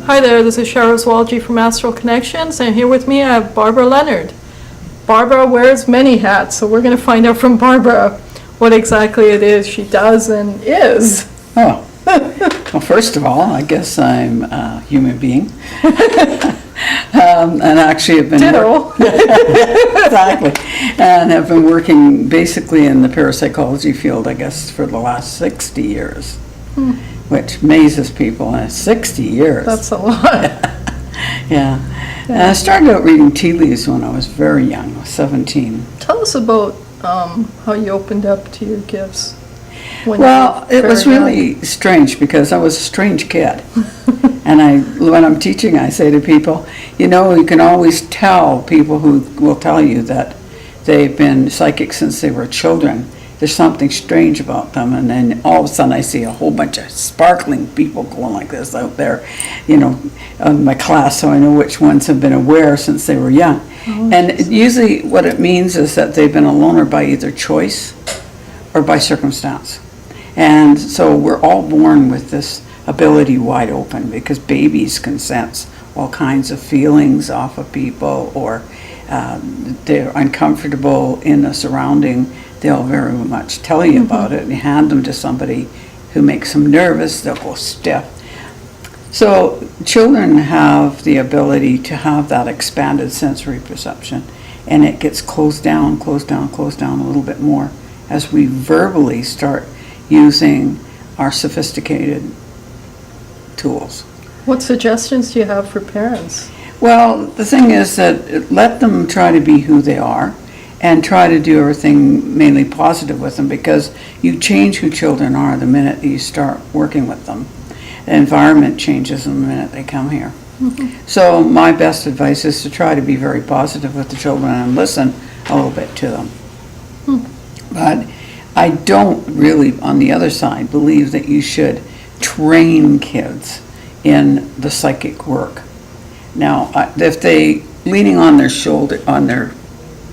Hi there, this is Cheryl Zwalji from Astral Connections, and here with me I have Barbara Leonard. Barbara wears many hats, so we're going to find out from Barbara what exactly it is she does and is. Oh, well, first of all, I guess I'm a human being. And actually have been Ditto. exactly, and have been working basically in the parapsychology field, I guess, for the last 60 years, which amazes people. 60 years. That's a lot. Yeah. And I started out reading tea leaves when I was very young, I was 17. Tell us about how you opened up to your gifts. Well, it was really strange because I was a strange kid. And when I'm teaching, I say to people, you know, you can always tell people who will tell you that they've been psychic since they were children. There's something strange about them. And then all of a sudden I see a whole bunch of sparkling people going like this out there, you know, in my class, so I know which ones have been aware since they were young. Oh, and usually what it means is that they've been a loner by either choice or by circumstance. And so we're all born with this ability wide open because babies can sense all kinds of feelings off of people, or they're uncomfortable in a surrounding. They'll very much tell you about it, and you hand them to somebody who makes them nervous, they'll go stiff. So children have the ability to have that expanded sensory perception, and it gets closed down a little bit more as we verbally start using our sophisticated tools. What suggestions do you have for parents? Well, the thing is that let them try to be who they are and try to do everything mainly positive with them, because you change who children are the minute you start working with them. The environment changes the minute they come here. So my best advice is to try to be very positive with the children and listen a little bit to them. But I don't really, on the other side, believe that you should train kids in the psychic work. Now, if they leaning on their shoulder, on their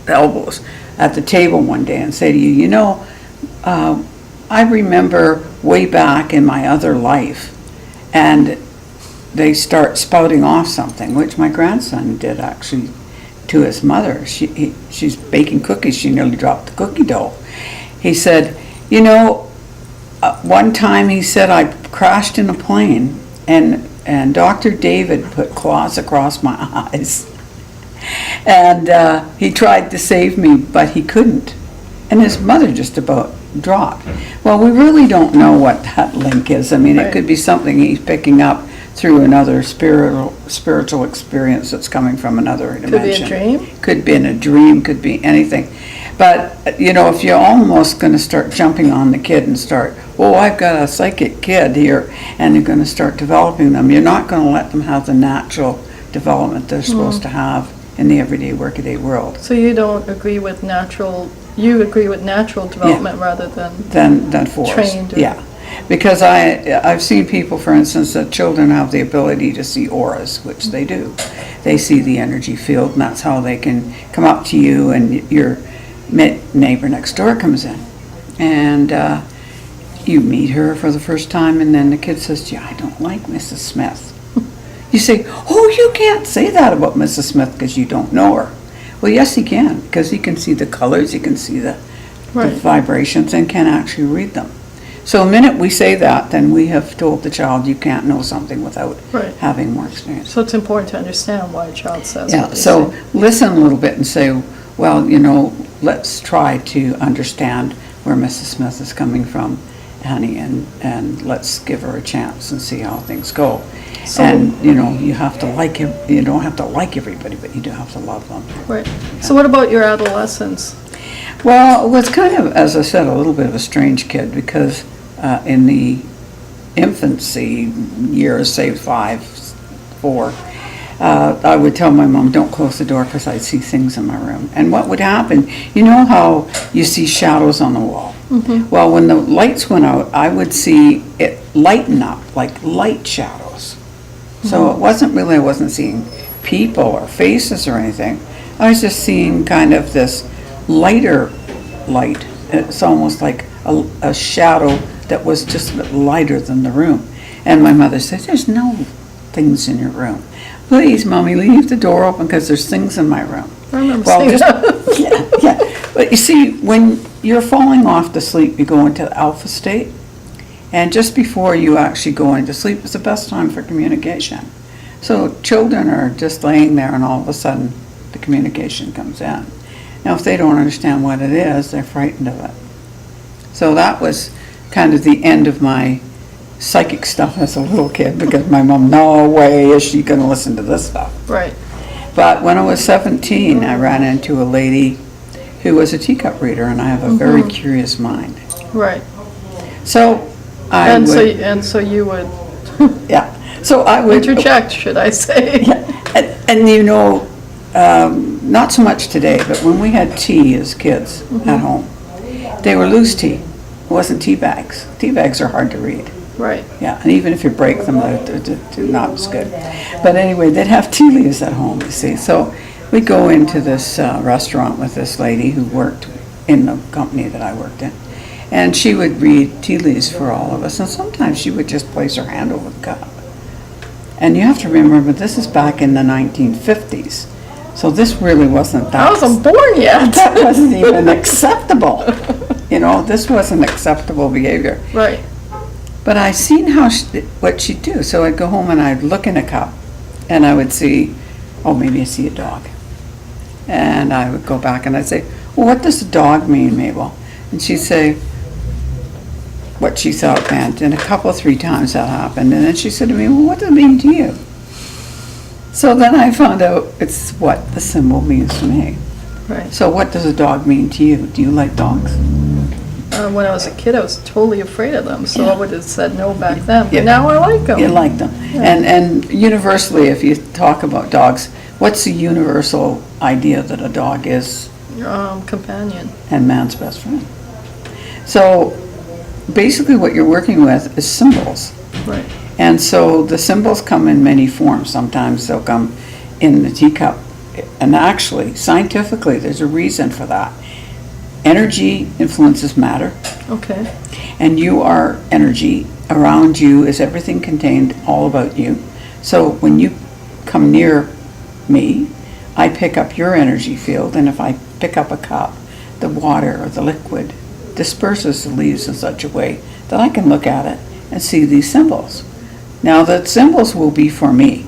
elbows at the table one day and say to you, you know, I remember way back in my other life, and they start spouting off something, which my grandson did actually to his mother. She's baking cookies, she nearly dropped the cookie dough. He said, you know, one time he said I crashed in a plane and Dr. David put claws across my eyes. And he tried to save me, but he couldn't. And his mother just about dropped. Well, we really don't know what that link is. I mean, It could be something he's picking up through another spiritual experience that's coming from another dimension. Could be a dream? Could be in a dream, could be anything. But, you know, if you're almost going to start jumping on the kid and start, oh, I've got a psychic kid here, and you're going to start developing them, you're not going to let them have the natural development they're supposed to have in the everyday, workaday world. So you don't agree with natural, you agree with natural development rather than forced. Trained? Yeah. Because I've seen people, for instance, that children have the ability to see auras, which they do. They see the energy field, and that's how they can come up to you, and your neighbor next door comes in. And you meet her for the first time, and then the kid says, yeah, I don't like Mrs. Smith. You say, oh, you can't say that about Mrs. Smith because you don't know her. Well, yes, he can, because he can see the colors, he can see the vibrations, and can actually read them. So the minute we say that, then we have told the child you can't know something without having more experience. So it's important to understand why a child says what they so say. Listen a little bit and say, well, you know, let's try to understand where Mrs. Smith is coming from, honey, and let's give her a chance and see how things go. So, and, you know, you have to like him. You don't have to like everybody, but you do have to love them. Right. So what about your adolescence? Well, it was kind of, as I said, a little bit of a strange kid, because in the infancy years, say 5, 4, I would tell my mom, don't close the door, because I'd see things in my room. And what would happen, you know how you see shadows on the wall? Well, when the lights went out, I would see it lighten up, like light shadows. So it wasn't really, I wasn't seeing people or faces or anything. I was just seeing kind of this lighter light. It's almost like a shadow that was just lighter than the room. And my mother said, there's no things in your room. Please, Mommy, leave the door open because there's things in my room. I remember Well, saying just, that. yeah. But you see, when you're falling off to sleep, you go into the alpha state. And just before you actually go into sleep is the best time for communication. So children are just laying there and all of a sudden the communication comes in. Now, if they don't understand what it is, they're frightened of it. So that was kind of the end of my psychic stuff as a little kid, because my mom, no way is she going to listen to this stuff. Right. But when I was 17, I ran into a lady who was a teacup reader, and I have a very curious mind. Right. So I And would, so you would yeah. So I would interject, should I say? Yeah. And you know, not so much today, but when we had tea as kids at home, they were loose tea. It wasn't tea bags. Tea bags are hard to read. Right. Yeah, and even if you break them, they're not as good. But anyway, they'd have tea leaves at home, you see. So we'd go into this restaurant with this lady who worked in the company that I worked in. And she would read tea leaves for all of us. And sometimes she would just place her hand over the cup. And you have to remember, this is back in the 1950s. So this really wasn't that. I wasn't born yet. That wasn't even acceptable. You know, this wasn't acceptable behavior. Right. But I seen what she'd do. So I'd go home and I'd look in a cup and I would see, oh, maybe I see a dog. And I would go back and I'd say, well, what does a dog mean, Mabel? And she'd say what she thought it meant. And a couple, 3 times that happened. And then she said to me, well, what does it mean to you? So then I found out it's what the symbol means to me. Right. So what does a dog mean to you? Do you like dogs? When I was a kid, I was totally afraid of them, so Yeah. I would have said no back then. But Yeah. now I like them. You like them. And universally, if you talk about dogs, what's the universal idea that a dog is Companion. and man's best friend? So basically what you're working with is symbols. Right. And so the symbols come in many forms. Sometimes they'll come in the teacup. And actually, scientifically, there's a reason for that. Energy influences matter. Okay. And you are energy. Around you is everything contained all about you. So when you come near me, I pick up your energy field, and if I pick up a cup, the water or the liquid disperses the leaves in such a way that I can look at it and see these symbols. Now the symbols will be for me,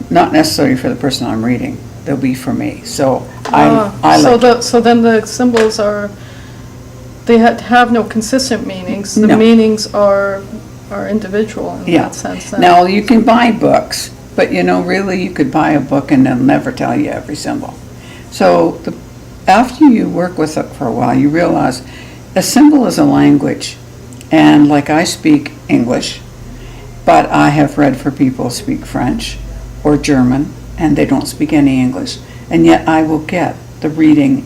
not necessarily for the person I'm reading. They'll be for me. So I so like so then the symbols they have no consistent meanings. The No. meanings are individual in Yeah. that sense. Then. Now, you can buy books, but you know, really, you could buy a book and they'll never tell you every symbol. So after you work with it for a while, you realize a symbol is a language. And like I speak English, but I have read for people who speak French or German, and they don't speak any English. And yet I will get the reading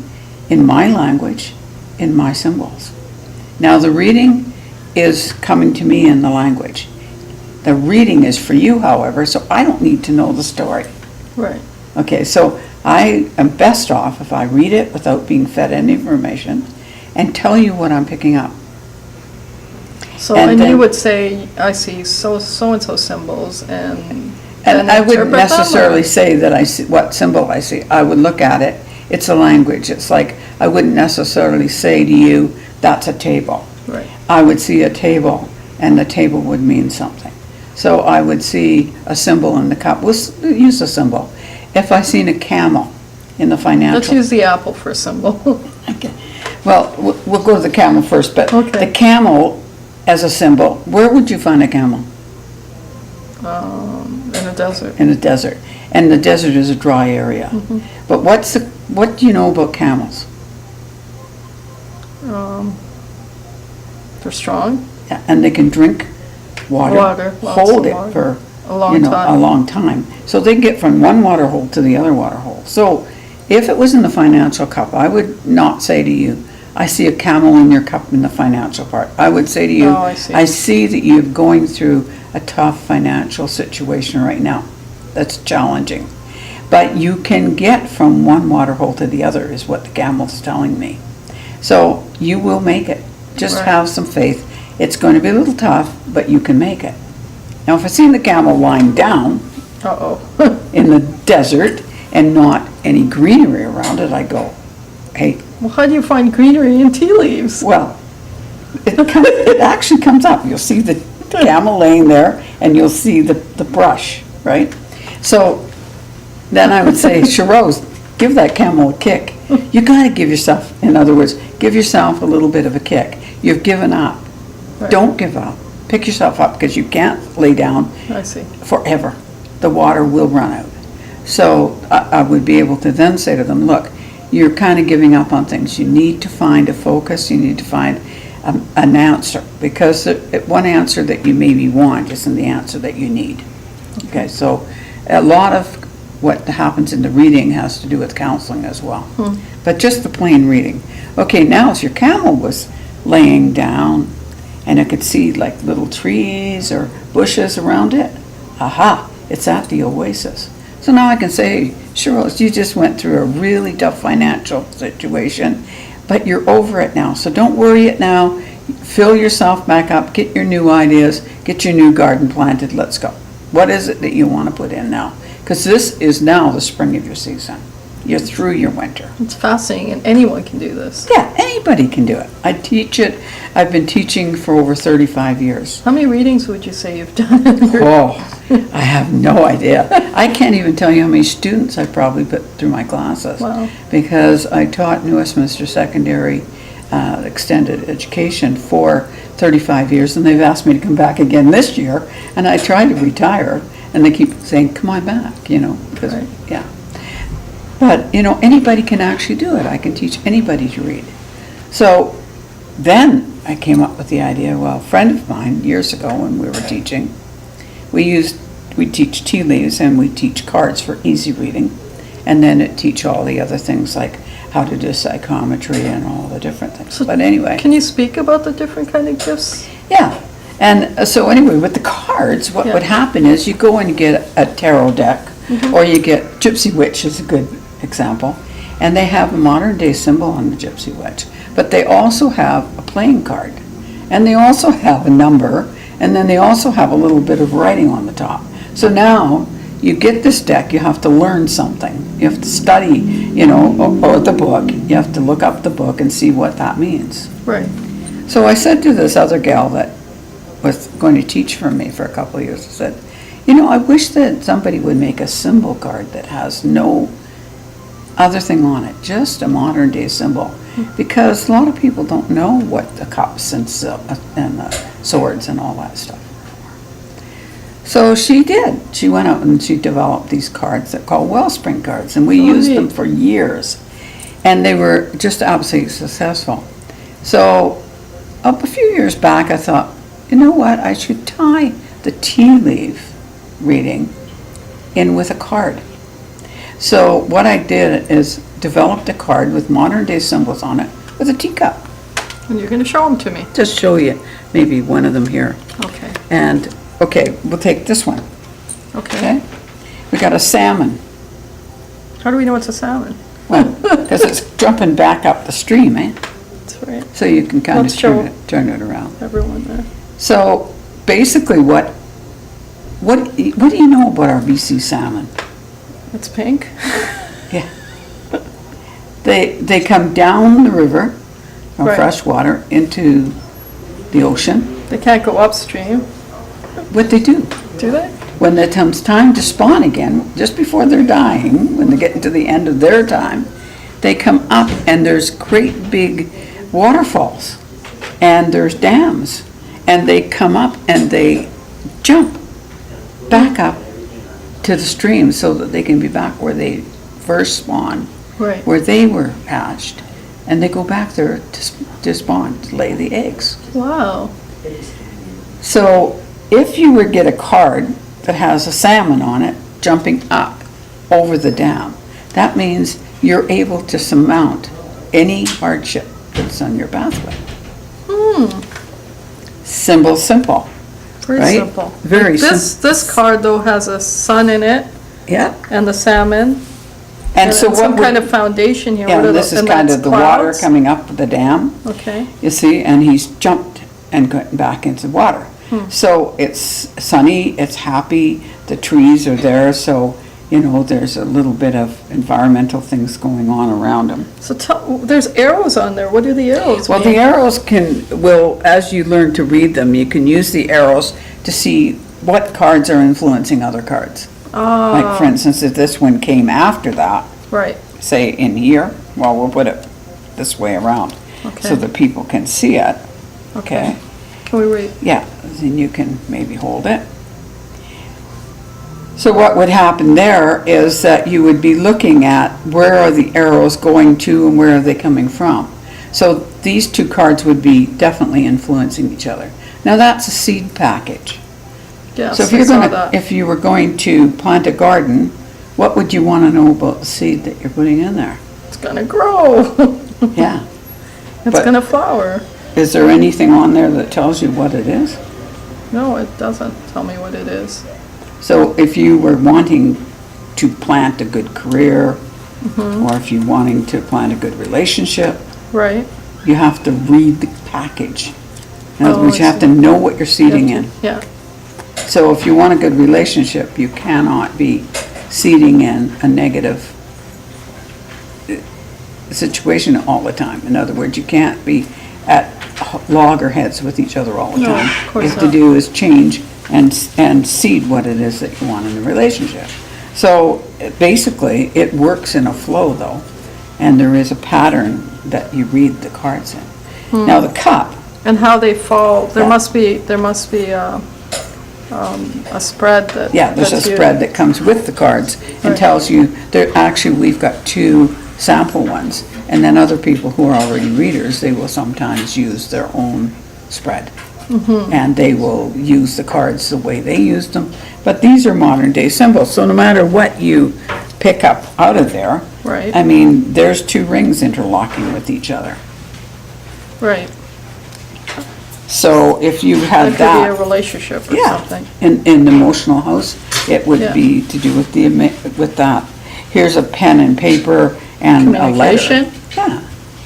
in my language, in my symbols. Now, the reading is coming to me in the language. The reading is for you, however, so I don't need to know the story. Right. Okay, so I am best off if I read it without being fed any information and tell you what I'm picking up. So And and then- you would say, I see so and so symbols and. And I wouldn't interpret them, necessarily or- say that I see what symbol I see. I would look at it. It's a language. It's like I wouldn't necessarily say to you, that's a table. Right. I would see a table, and the table would mean something. So I would see a symbol in the cup. We'll use a symbol. If I seen a camel in the financial. Let's use the apple for a symbol. Okay. Well, we'll go to the camel first, but Okay. the camel as a symbol, where would you find a camel? In a desert. In a desert. And the desert is a dry area. But what do you know about camels? They're strong. Yeah, and they can drink water, Water, lots hold of it water. for A long a time. long time. So they get from one water hole to the other water hole. So if it was in the financial cup, I would not say to you, I see a camel in your cup in the financial part. I would say to you, Oh, I see. that you're going through a tough financial situation right now. That's challenging. But you can get from one water hole to the other is what the camel's telling me. So you will make it. Just Right. have some faith It's going to be a little tough, but you can make it. Now, if I seen the camel lying down Uh-oh. in the desert and not any greenery around it, I go, hey, Well, how do you find greenery in tea leaves? well, it actually comes up. You'll see the camel laying there, and you'll see the brush, right? So then I would say, Sharose, give that camel a kick. You gotta give yourself, in other words, give yourself a little bit of a kick. You've given up. Right. Don't give up. Pick yourself up, because you can't lay down I see. forever. The water will run out. So I would be able to then say to them, look, you're kind of giving up on things. You need to find a focus. You need to find an answer, because one answer that you maybe want isn't the answer that you need. Okay, so a lot of what happens in the reading has to do with counseling as well. But just the plain reading. Okay, now as your camel was laying down, and I could see like little trees or bushes around it, aha, it's at the oasis. So now I can say, Cheryl, you just went through a really tough financial situation, but you're over it now. So don't worry it now. Fill yourself back up, get your new ideas, get your new garden planted, let's go. What is it that you want to put in now? Because this is now the spring of your season. You're through your winter. It's fascinating, and anyone can do this. Yeah, anybody can do it. I teach it. I've been teaching for over 35 years. How many readings would you say you've done in your... Oh, I have no idea. I can't even tell you how many students I probably put through my classes. Wow. Because I taught New Westminster Secondary extended education for 35 years, and they've asked me to come back again this year, and I tried to retire, and they keep saying, come on back, you know, because, Right. yeah. But, you know, anybody can actually do it. I can teach anybody to read. So then I came up with the idea, well, a friend of mine years ago when we were teaching, we teach tea leaves and we teach cards for easy reading, and then it teach all the other things like how to do psychometry and all the different things. So but anyway. Can you speak about the different kind of gifts? Yeah. And so anyway, with the cards, what Yeah. would happen is you go and you get a tarot deck, or you get Gypsy Witch is a good example, and they have a modern day symbol on the Gypsy Witch, but they also have a playing card, and they also have a number, and then they also have a little bit of writing on the top. So now you get this deck, you have to learn something. You have to study, you know, or the book. You have to look up the book and see what that means. Right. So I said to this other gal that was going to teach for me for a couple of years, I said, you know, I wish that somebody would make a symbol card that has no other thing on it, just a modern day symbol. Because a lot of people don't know what the cups and the swords and all that stuff are. So she did. She went out and she developed these cards that are called Wellspring cards, and we used them for years. And they were just absolutely successful. So a few years back I thought, you know what, I should tie the tea leaf reading in with a card. So what I did is developed a card with modern day symbols on it with a teacup. And you're going to show them to me. Just show you maybe one of them here. Okay. And, okay, we'll take this one, Okay. okay? We got a salmon. How do we know it's a salmon? Well, because it's jumping back up the stream, eh? That's right. So you can kind of Let's show turn it around. everyone there. So basically what do you know about our BC salmon? It's pink. Yeah. They come down the river from Right. fresh water into the ocean. They can't go upstream, What they do, do they? when it comes time to spawn again, just before they're dying, when they're getting to the end of their time, they come up and there's great big waterfalls and there's dams, and they come up and they jump back up to the stream so that they can be back where they first spawned, Right. where they were hatched, and they go back there to spawn, to lay the eggs. Wow. So if you would get a card that has a salmon on it jumping up over the dam, that means you're able to surmount any hardship that's on your pathway. Simple. Pretty Right? simple. Very This card though has a sun in it Yeah. and the salmon. And so some what kind of foundation here. yeah, What are this is and kind that's of the water clouds? coming up the dam, Okay. you see, and he's jumped and going back into water. So it's sunny, it's happy, the trees are there, so, you know, there's a little bit of environmental things going on around them. So there's arrows on there. What do the arrows Well, mean? the arrows will, as you learn to read them, you can use the arrows to see what cards are influencing other cards. Like, for instance, if this one came after that, Right, say in here, well, we'll put it this way around, so okay, that people can see it, okay? can we read? Yeah, then you can maybe hold it. So what would happen there is that you would be looking at where are the arrows going to and where are they coming from. So these two cards would be definitely influencing each other. Now that's a seed package. Yes, So if I you're saw gonna, that. if you were going to plant a garden, what would you want to know about the seed that you're putting in there? It's gonna grow. Yeah. It's But- gonna flower. Is there anything on there that tells you what it is? No, it doesn't tell me what it is. So if you were wanting to plant a good career, or if you're wanting to plant a good relationship, Right? you have to read the package. In other Oh, words, I you have see. to know what you're seeding in. Yeah, So if you want a good relationship, you cannot be seeding in a negative situation all the time. In other words, you can't be at loggerheads with each other all the No, time. of course What you have not. to do is change and seed what it is that you want in the relationship. So basically, it works in a flow though, and there is a pattern that you read the cards in. Now the cup, and how they fall, there Yeah. must be a spread that. yeah, there's a that's used. spread that comes with the cards and Right. tells you, there, actually, we've got two sample ones, and then other people who are already readers, they will sometimes use their own spread. And they will use the cards the way they use them, but these are modern day symbols, so no matter what you pick up out of there, Right, I mean, there's two rings interlocking with each other. right. So if you had That could be a that, relationship or yeah, something. in the emotional house, it would Yeah. be to do with with that. Here's a pen and paper and a letter. Communication. Yeah.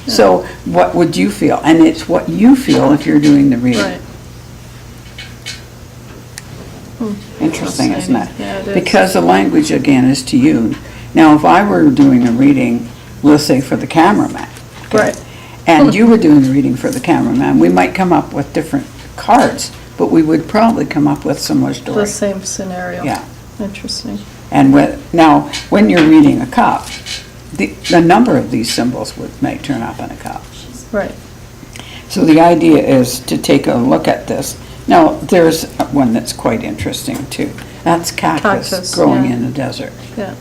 So what would you feel? And it's what you feel if you're doing the reading. Right. Interesting, isn't it? Yeah, it is. Because the language, again, is to you. Now, if I were doing a reading, we'll say for the cameraman. okay, Right. And you were doing the reading for the cameraman, we might come up with different cards, but we would probably come up with similar The stories. same scenario. Yeah. Interesting. And now, when you're reading a cup, the number of these symbols may turn up in a cup. Right, So the idea is to take a look at this. Now, there's one that's quite interesting too. That's cactus Cactus, growing yeah. in the desert. yeah.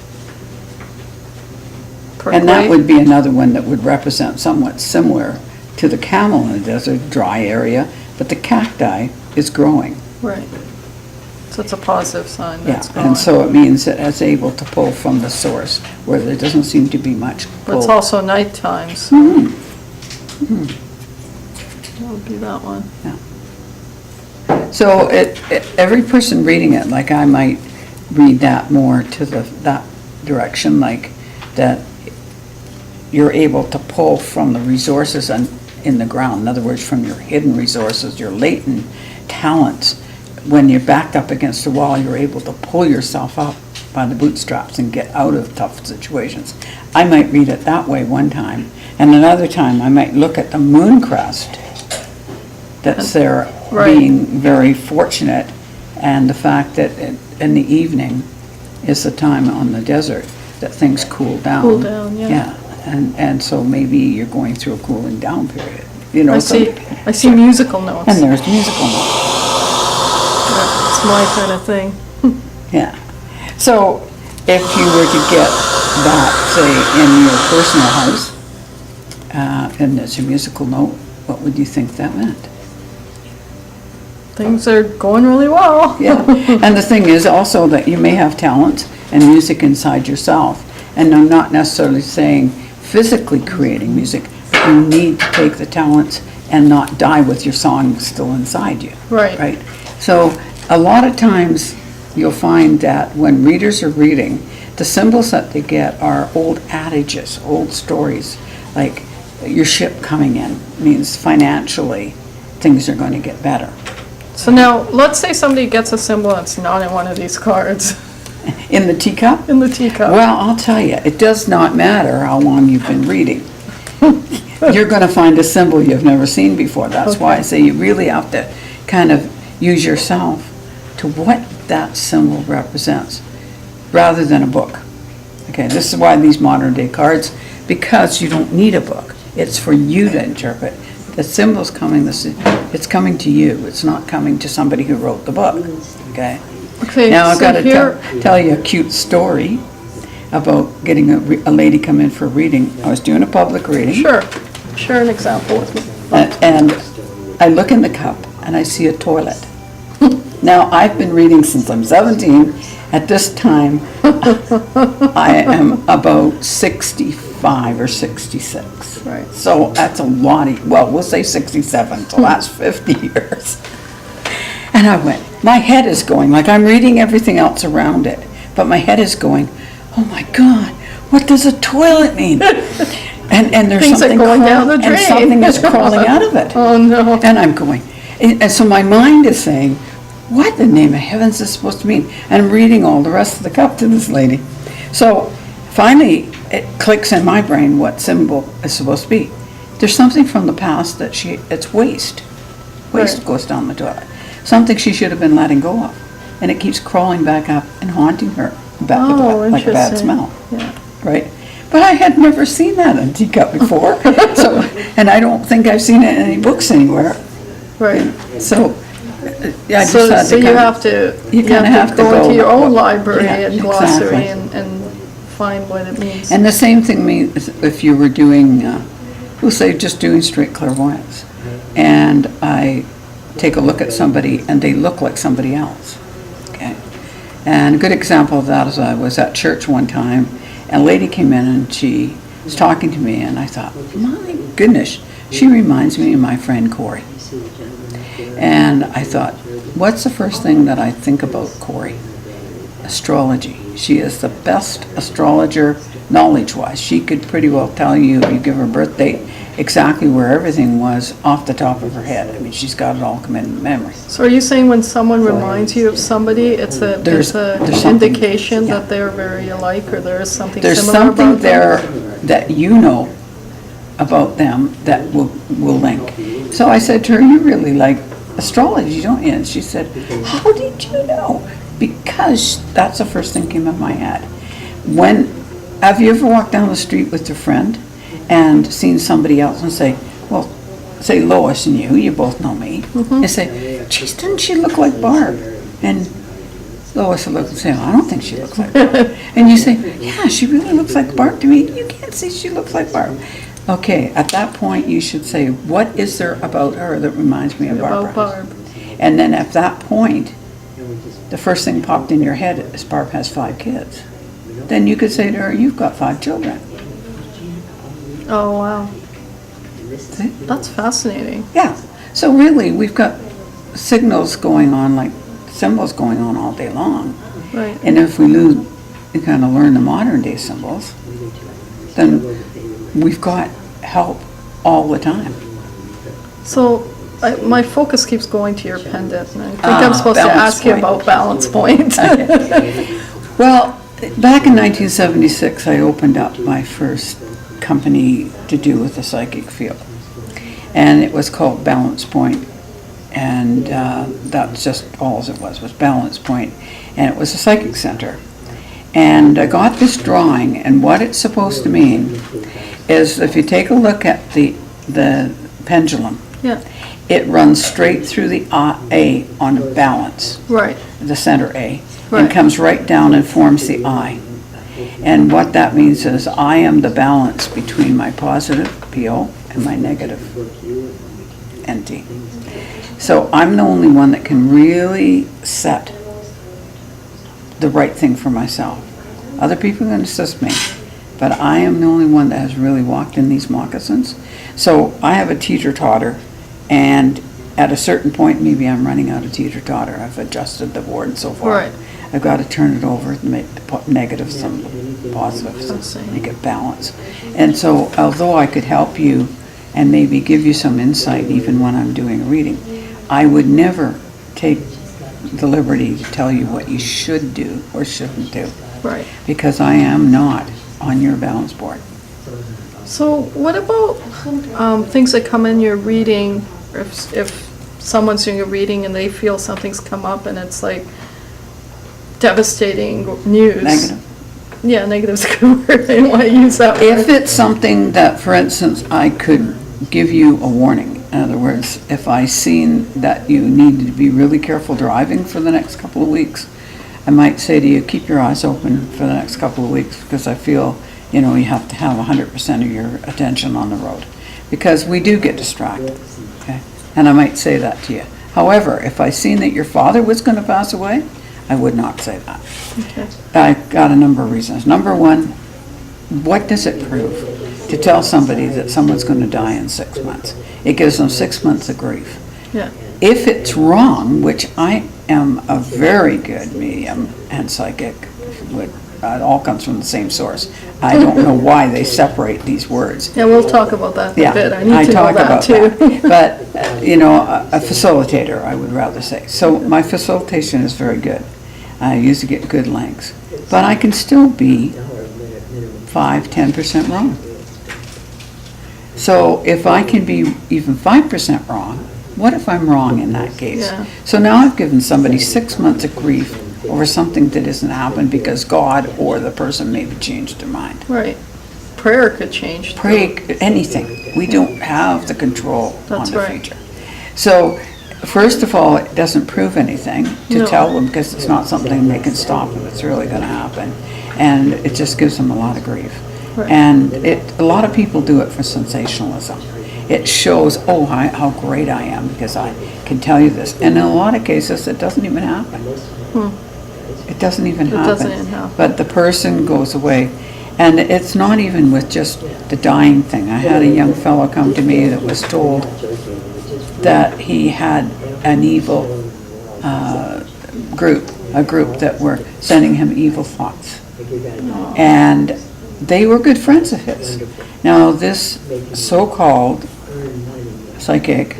And that Percolate. would be another one that would represent somewhat similar to the camel in the desert, dry area, but the cacti is growing. Right. So it's a positive sign Yeah, that's going. and so it means that it's able to pull from the source where there doesn't seem to be much But it's pull. also night times. Mhm. That would be that one. So every person reading it, like I might read that more to that direction, like that you're able to pull from the resources in the ground. In other words, from your hidden resources, your latent talents. When you're backed up against a wall, you're able to pull yourself up by the bootstraps and get out of tough situations. I might read it that way one time, and another time I might look at the moon crest that's there, Right. being very fortunate, and the fact that in the evening is the time on the desert that things cool down. Cool down, yeah. Yeah, and so maybe you're going through a cooling down period, you know. I so- see musical notes. And there's musical notes. Yeah, it's my kind of thing. Yeah. So if you were to get that, say, in your personal house, and it's a musical note, what would you think that meant? Things are going really well. Yeah. And the thing is also that you may have talent and music inside yourself. And I'm not necessarily saying physically creating music, but you need to take the talents and not die with your song still inside you. Right. Right? So a lot of times you'll find that when readers are reading, the symbols that they get are old adages, old stories, like your ship coming in means financially things are going to get better. So now, let's say somebody gets a symbol that's not in one of these cards, In the teacup? in the teacup. Well, I'll tell you, it does not matter how long you've been reading. You're going to find a symbol you've never seen before. That's why I say you really have to kind of use yourself to what that symbol represents, rather than a book. Okay, this is why these modern day cards, because you don't need a book. It's for you to interpret. The symbol's coming, it's coming to you. It's not coming to somebody who wrote the book, okay? Okay, Now, I've so got to here, tell you a cute story about getting a lady come in for a reading. I was doing a public reading. sure, share an example with me. And I look in the cup and I see a toilet. Now, I've been reading since I'm 17. At this time, I am about 65 or 66. Right. So that's a lot well, we'll say 67, so that's 50 years. And I went, my head is going, like I'm reading everything else around it, but my head is going, oh my God, what does a toilet mean? And there's Things are something going down the and drain. something is crawling out of it. Oh, no. And I'm going, and so my mind is saying, what the name of heavens is supposed to mean? And I'm reading all the rest of the cup to this lady. So finally, it clicks in my brain what symbol is supposed to be. There's something from the past that it's waste. Waste Right. goes down the toilet. Something she should have been letting go of. And it keeps crawling back up and haunting her like a bad interesting. smell. Yeah. Right? But I had never seen that in teacup before. So, and I don't think I've seen it in any books anywhere. Right. So, I just So, had so to you kind have to, you kinda have to go go into your with own what- library yeah, and glossary exactly. and find what it means. And the same thing means if you were doing, we'll say just doing straight clairvoyance, and I take a look at somebody and they look like somebody else, okay? And a good example of that is I was at church one time, and a lady came in and she was talking to me, and I thought, my goodness, she reminds me of my friend Corey. And I thought, what's the first thing that I think about Corey? Astrology. She is the best astrologer knowledge-wise. She could pretty well tell you, if you give her birth date, exactly where everything was off the top of her head. I mean, she's got it all committed to memory. So are you saying when someone reminds you of somebody, it's There's an something, indication yeah. that they're very alike, or there is something There's similar something about there them? that you know about them that will link. So I said to her, you really like astrology, don't you? And she said, how did you know? Because that's the first thing came in my head. Have you ever walked down the street with your friend and seen somebody else and say, well, say Lois and you both know me, and say, geez, doesn't she look like Barb? And Lois will look and say, I don't think she looks like Barb. And you say, yeah, she really looks like Barb to me. You can't see she looks like Barb. Okay, at that point you should say, what is there about her that reminds me of Barbara? About Barb. And then at that point, the first thing popped in your head is Barb has 5 kids. Then you could say to her, you've got 5 children. Oh, wow. See? That's fascinating. Yeah, so really, we've got signals going on, like symbols going on all day long. Right. And if we kind of learn the modern day symbols, then we've got help all the time. So my focus keeps going to your pendant, and I think I'm supposed to balance ask you point. about balance point. Well, back in 1976, I opened up my first company to do with the psychic field. And it was called Balance Point. And that's just all it was Balance Point. And it was a psychic center. And I got this drawing, and what it's supposed to mean is if you take a look at the pendulum, Yeah, it runs straight through the A on a balance, right. the center A, Right. and comes right down and forms the I. And what that means is I am the balance between my positive, PO, and my negative, NT. So I'm the only one that can really set the right thing for myself. Other people can assist me, but I am the only one that has really walked in these moccasins. So I have a teeter-totter, and at a certain point, maybe I'm running out of teeter-totter. I've adjusted the board and so far. Right. I've got to turn it over and make the negatives some positives, I see. make it balance. And so although I could help you and maybe give you some insight even when I'm doing a reading. I would never take the liberty to tell you what you should do or shouldn't do, Right. because I am not on your balance board. So what about things that come in your reading, or if someone's doing a reading and they feel something's come up and it's like devastating news? Negative. Yeah, negative's a good word. I didn't want to use that word. If it's something that, for instance, I could give you a warning, in other words, if I seen that you needed to be really careful driving for the next couple of weeks, I might say to you, keep your eyes open for the next couple of weeks, because I feel, you have to have 100% of your attention on the road, because we do get distracted, okay? And I might say that to you. However, if I seen that your father was going to pass away, I would not say that. Okay. I got a number of reasons. Number one, what does it prove to tell somebody that someone's going to die in 6 months? It gives them 6 months of grief. Yeah. If it's wrong, which I am a very good medium and psychic, it all comes from the same source. I don't know why they separate these words. Yeah, we'll talk about that in a bit. I need to know talk that about too. that. But, a facilitator, I would rather say. So my facilitation is very good. I usually get good lengths. But I can still be 5-10% wrong. So if I can be even 5% wrong, what if I'm wrong in that case? Yeah. So now I've given somebody 6 months of grief over something that hasn't happened because God or the person maybe changed their mind. Right. Prayer could change. Pray anything. We don't have the control on That's the right. future. So first of all, it doesn't prove anything to No. tell them, because it's not something they can stop if it's really going to happen. And it just gives them a lot of grief. Right. And a lot of people do it for sensationalism. It shows, how great I am because I can tell you this. And in a lot of cases, it doesn't even happen. It doesn't even happen. doesn't even happen. But the person goes away. And it's not even with just the dying thing. I had a young fellow come to me that was told that he had an evil group that were sending him evil thoughts. And they were good friends of his. Now, this so-called psychic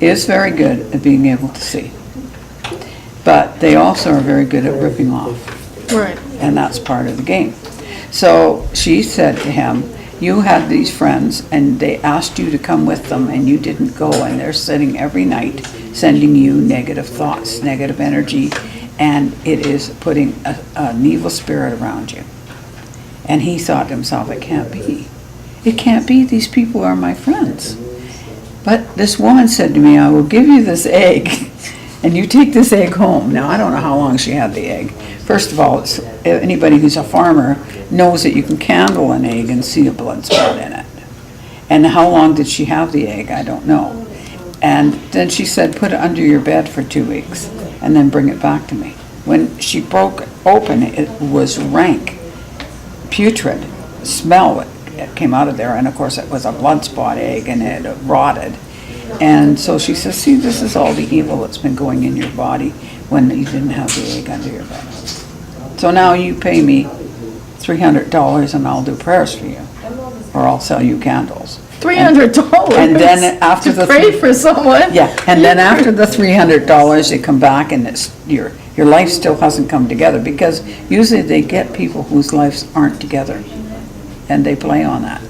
is very good at being able to see. But they also are very good at ripping off. Right. And that's part of the game. So she said to him, you had these friends and they asked you to come with them and you didn't go, and they're sitting every night sending you negative thoughts, negative energy, and it is putting an evil spirit around you. And he thought to himself, it can't be. It can't be. These people are my friends. But this woman said to me, I will give you this egg and you take this egg home. Now, I don't know how long she had the egg. First of all, anybody who's a farmer knows that you can candle an egg and see a blood spot in it. And how long did she have the egg? I don't know. And then she said, put it under your bed for 2 weeks and then bring it back to me. When she broke it open, it was rank, putrid smell that came out of there. And of course, it was a blood spot egg and it had rotted. And so she says, see, this is all the evil that's been going in your body when you didn't have the egg under your bed. So now you pay me $300 and I'll do prayers for you, or I'll sell you candles. $300. And then after to the pray for someone. Yeah, and then after the $300, you come back and it's your life still hasn't come together, because usually they get people whose lives aren't together, and they play on that.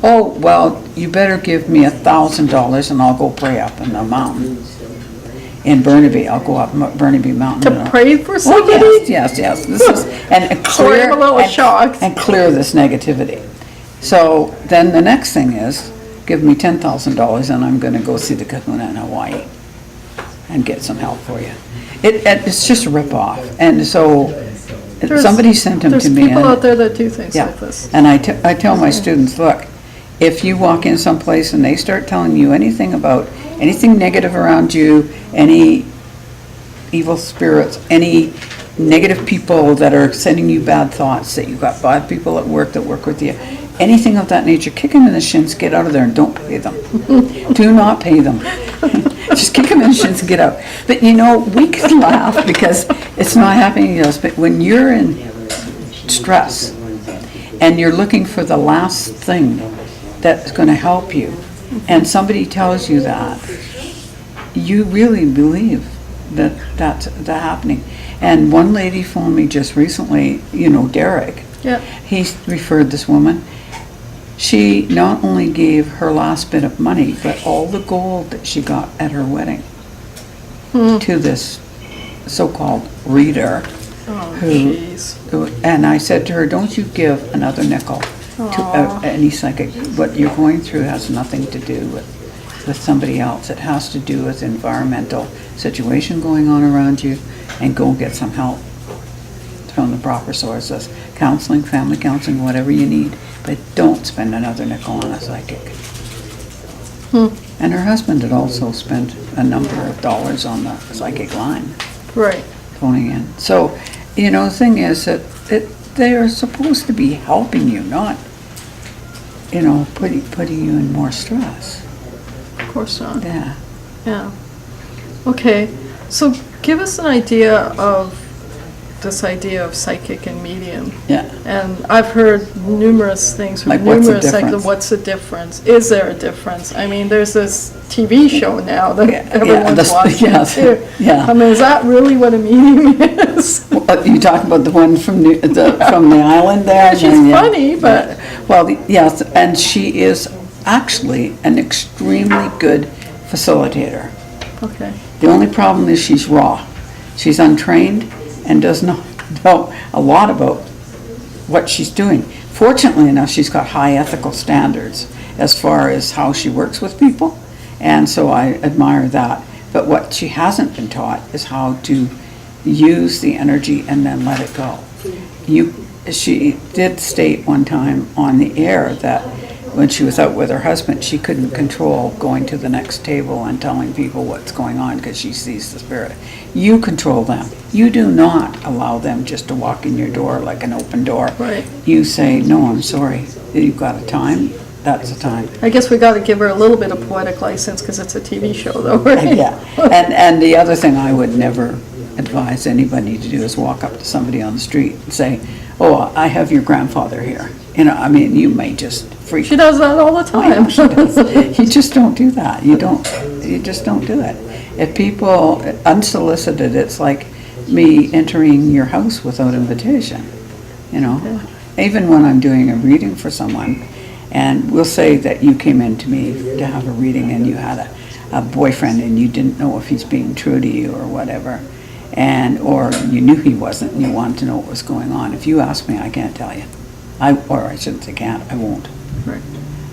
Oh, well, you better give me $1,000 and I'll go pray up in the mountain. In Burnaby, I'll go up Burnaby Mountain. To pray for Oh, somebody? yes. This is, and Sorry, I'm a little shocked. And clear this negativity. So then the next thing is, give me $10,000 and I'm gonna go see the kahuna in Hawaii and get some help for you. It's just a rip-off. And so somebody sent him to me. There's people out there that do things like this. And I tell my students, look, if you walk in someplace and they start telling you anything about anything negative around you, any evil spirits, any negative people that are sending you bad thoughts, that you've got bad people at work that work with you, anything of that nature, kick them in the shins, get out of there, and don't pay them. Do not pay them. Just kick them in the shins and get out. But we can laugh because it's not happening to us, but when you're in stress and you're looking for the last thing that's going to help you, and somebody tells you that, you really believe that that's happening. And one lady phoned me just recently, Derek. Yeah. He referred this woman. She not only gave her last bit of money, but all the gold that she got at her wedding to this so-called reader. Oh, who, jeez. and I said to her, don't you give another nickel to any psychic. What you're going through has nothing to do with somebody else. It has to do with environmental situation going on around you, and go get some help from the proper sources. Counseling, family counseling, whatever you need, but don't spend another nickel on a psychic. And her husband had also spent a number of dollars on the psychic line. Right. Phoning in. So, the thing is that they are supposed to be helping you, not, putting you in more stress. Of course not. Yeah. Yeah. Okay, so give us an idea of this idea of psychic and medium. Yeah. And I've heard numerous things from Like, what's the numerous difference? what's the difference? Is there a difference? I mean, there's this TV show now that everyone's that's- watching yeah, too. yeah. I mean, is that really what a medium is? You talk about the one from the island there? Yeah, she's funny, but... Well, yes, and she is actually an extremely good facilitator. Okay. The only problem is she's raw. She's untrained and does not know a lot about what she's doing. Fortunately enough, she's got high ethical standards as far as how she works with people, and so I admire that. But what she hasn't been taught is how to use the energy and then let it go. She did state one time on the air that when she was out with her husband, she couldn't control going to the next table and telling people what's going on because she sees the spirit. You control them. You do not allow them just to walk in your door like an open door. Right. You say, no, I'm sorry. You've got a time. That's the time. I guess we got to give her a little bit of poetic license because it's a TV show, though, right? Yeah. And the other thing I would never advise anybody to do is walk up to somebody on the street and say, oh, I have your grandfather here. You may just freak. She does that all the time. I know she does. You just don't do that. You just don't do it. If people, unsolicited, it's like me entering your house without invitation, Even when I'm doing a reading for someone, and we'll say that you came in to me to have a reading and you had a boyfriend and you didn't know if he's being true to you or whatever, or you knew he wasn't and you wanted to know what was going on. If you ask me, I can't tell you. I shouldn't say can't, I won't. Right.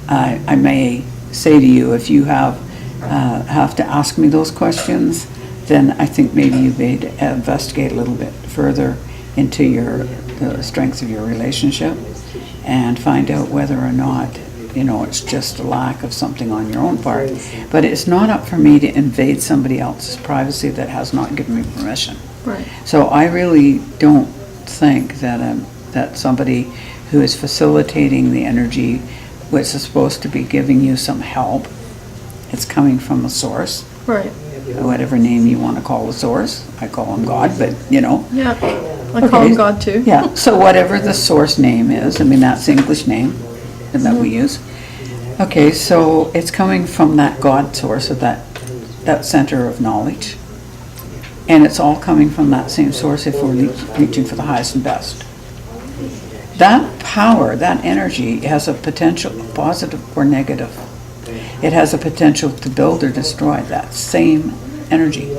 I may say to you, if you have to ask me those questions, then I think maybe you may investigate a little bit further into the strengths of your relationship and find out whether or not, it's just a lack of something on your own part. But it's not up for me to invade somebody else's privacy that has not given me permission. Right. So I really don't think that somebody who is facilitating the energy, which is supposed to be giving you some help, it's coming from a source. Right. Whatever name you want to call the source. I call him God, but Yeah. I call him God too. Yeah, so whatever the source name is, that's the English name that we use. Okay, so it's coming from that God source, of that center of knowledge. And it's all coming from that same source if we're reaching for the highest and best. That power, that energy has a potential, positive or negative. It has a potential to build or destroy that same energy.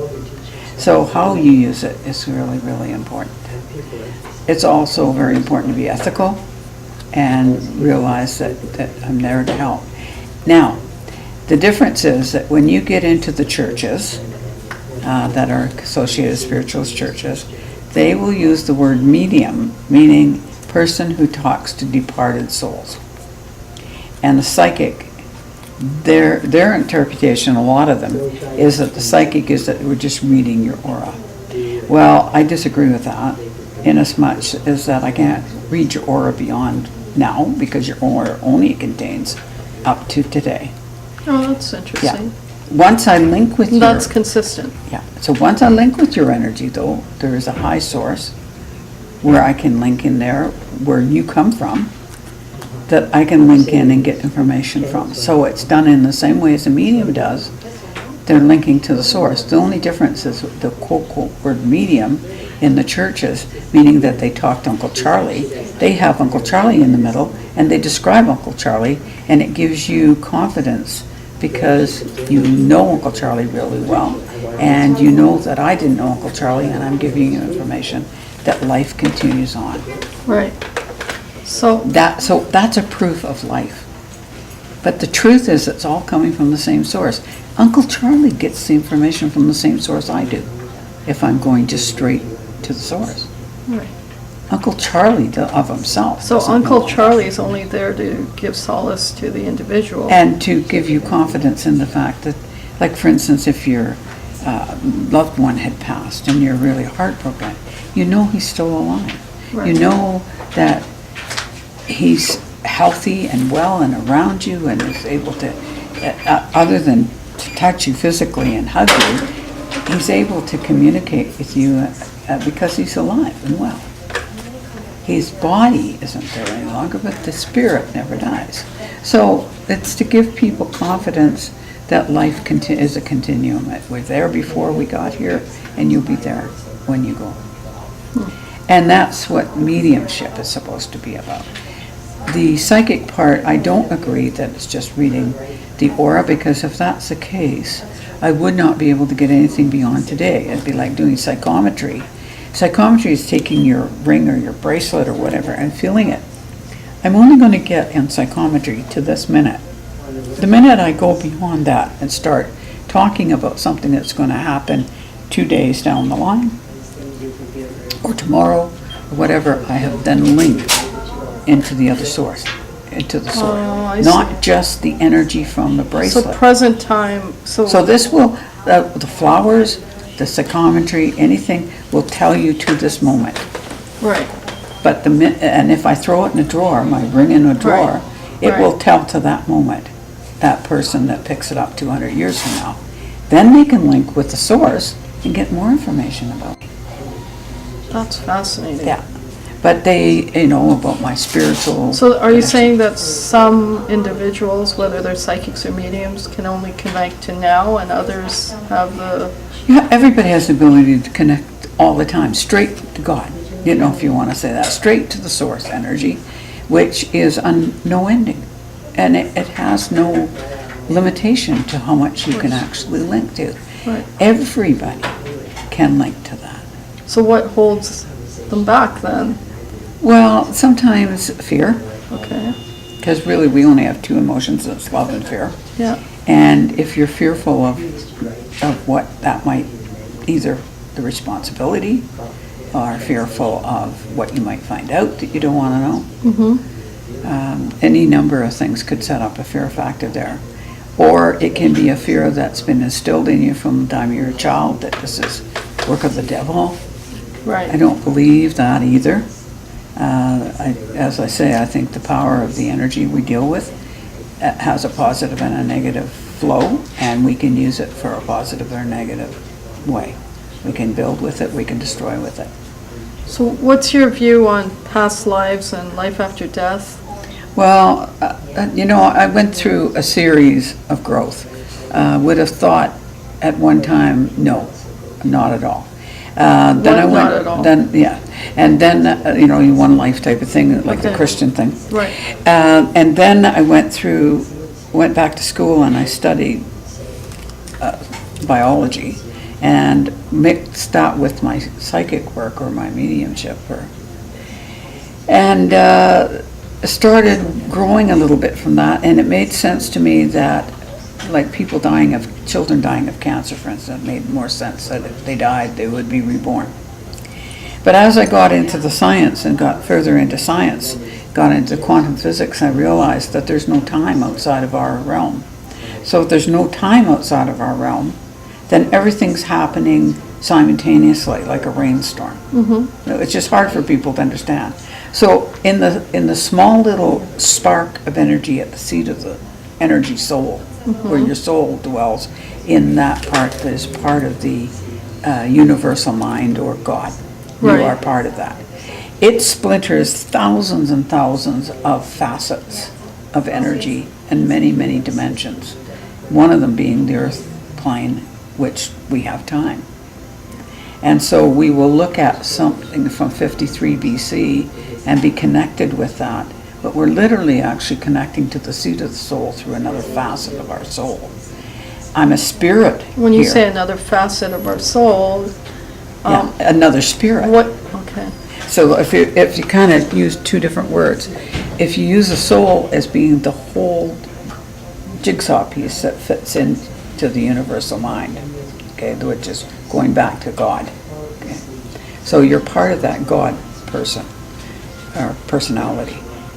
So how you use it is really, really important. It's also very important to be ethical and realize that I'm there to help. Now, the difference is that when you get into the churches that are associated spiritualist churches, they will use the word medium, meaning person who talks to departed souls. And the psychic, their interpretation, a lot of them, is that the psychic is that we're just reading your aura. Well, I disagree with that, inasmuch as that I can't read your aura beyond now, because your aura only contains up to today. Oh, that's interesting. Once I link with That's consistent. So once I link with your energy, though, there is a high source where I can link in there where you come from, that I can link in and get information from. So it's done in the same way as a medium does. They're linking to the source. The only difference is the quote word medium in the churches, meaning that they talk to Uncle Charlie. They have Uncle Charlie in the middle, and they describe Uncle Charlie, and it gives you confidence because you know Uncle Charlie really well, and you know that I didn't know Uncle Charlie, and I'm giving you information that life continues on. Right. So That's a proof of life. But the truth is, it's all coming from the same source. Uncle Charlie gets the information from the same source I do, if I'm going just straight to the source. right. Uncle Charlie of himself. So doesn't Uncle know. Charlie is only there to give solace to the individual. And to give you confidence in the fact that, like for instance, if your loved one had passed and you're really heartbroken, you know he's still alive. Right. You know that he's healthy and well and around you and is able to, other than to touch you physically and hug you, he's able to communicate with you because he's alive and well. His body isn't there any longer, but the spirit never dies. So it's to give people confidence that life is a continuum. We're there before we got here, and you'll be there when you go. And that's what mediumship is supposed to be about. The psychic part, I don't agree that it's just reading the aura, because if that's the case, I would not be able to get anything beyond today. It'd be like doing psychometry. Psychometry is taking your ring or your bracelet or whatever and feeling it. I'm only going to get in psychometry to this minute. The minute I go beyond that and start talking about something that's going to happen 2 days down the line, or tomorrow, or whatever, I have then linked into the other source, into the source. I Not just the energy from the So bracelet. present time, So this will, the flowers, the psychometry, anything will tell you to this moment. right, But and if I throw it in a drawer, my ring in a drawer, it will tell to that moment, that person that picks it up 200 years from now. Then they can link with the source and get more information about me. that's fascinating. Yeah. But they know about my spiritual. So are you connection. saying that some individuals, whether they're psychics or mediums, can only connect to now and others have the, Yeah, everybody has the ability to connect all the time, straight to God, if you want to say that, straight to the source energy, which is no ending. And it has no limitation to how much you can actually link to. Right. Everybody can link to that. so what holds them back then? Well, sometimes fear, Okay, because really we only have two emotions, it's love and fear. yeah, And if you're fearful of what that might, either the responsibility or fearful of what you might find out that you don't want to know, any number of things could set up a fear factor there. Or it can be a fear that's been instilled in you from the time you're a child, that this is work of the devil. I right, don't believe that either. As I say, I think the power of the energy we deal with has a positive and a negative flow, and we can use it for a positive or negative way. We can build with it, we can destroy with it. so what's your view on past lives and life after death? Well, I went through a series of growth. Would have thought at one time, no, not at all. Then I went, not at all? And then, you one life type of thing, like the Okay. Christian thing. Right, And then I went back to school and I studied biology and mixed that with my psychic work or my mediumship and started growing a little bit from that, and it made sense to me that, like children dying of cancer, for instance, it made more sense that if they died, they would be reborn. But as I got into the science and got further into science, got into quantum physics, I realized that there's no time outside of our realm. So if there's no time outside of our realm, then everything's happening simultaneously, like a rainstorm. It's just hard for people to understand. So in the small little spark of energy at the seat of the energy soul, where your soul dwells, in that part that is part of the universal mind or God. You Right. are part of that. It splinters thousands and thousands of facets of energy and many, many dimensions. One of them being the earth plane, which we have time. And so we will look at something from 53 BC and be connected with that. But we're literally actually connecting to the seat of the soul through another facet of our soul. I'm a spirit. When you here. say another facet of our soul, Yeah, another spirit. what, okay, So if you kind of use two different words, if you use the soul as being the whole jigsaw piece that fits into the universal mind, okay, which is going back to God. Okay. So you're part of that God person or personality.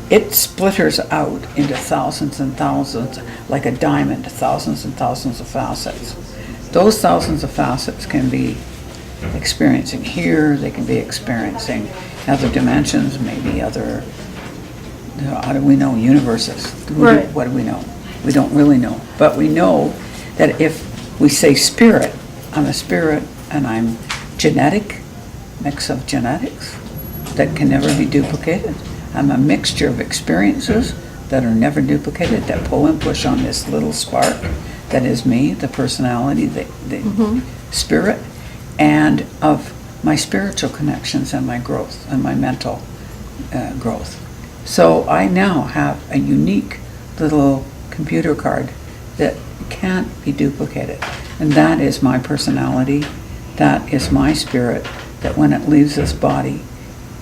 It splitters out into thousands and thousands, like a diamond, thousands and thousands of facets. Those thousands of facets can be experiencing here, they can be experiencing other dimensions, maybe other, how do we know, universes. Right. What do we know? We don't really know. But we know that if we say spirit, I'm a spirit and I'm genetic, mix of genetics that can never be duplicated. I'm a mixture of experiences that are never duplicated, that pull and push on this little spark that is me, the personality, the spirit, and of my spiritual connections and my growth and my mental growth. So I now have a unique little computer card that can't be duplicated. And that is my personality, that is my spirit, that when it leaves this body,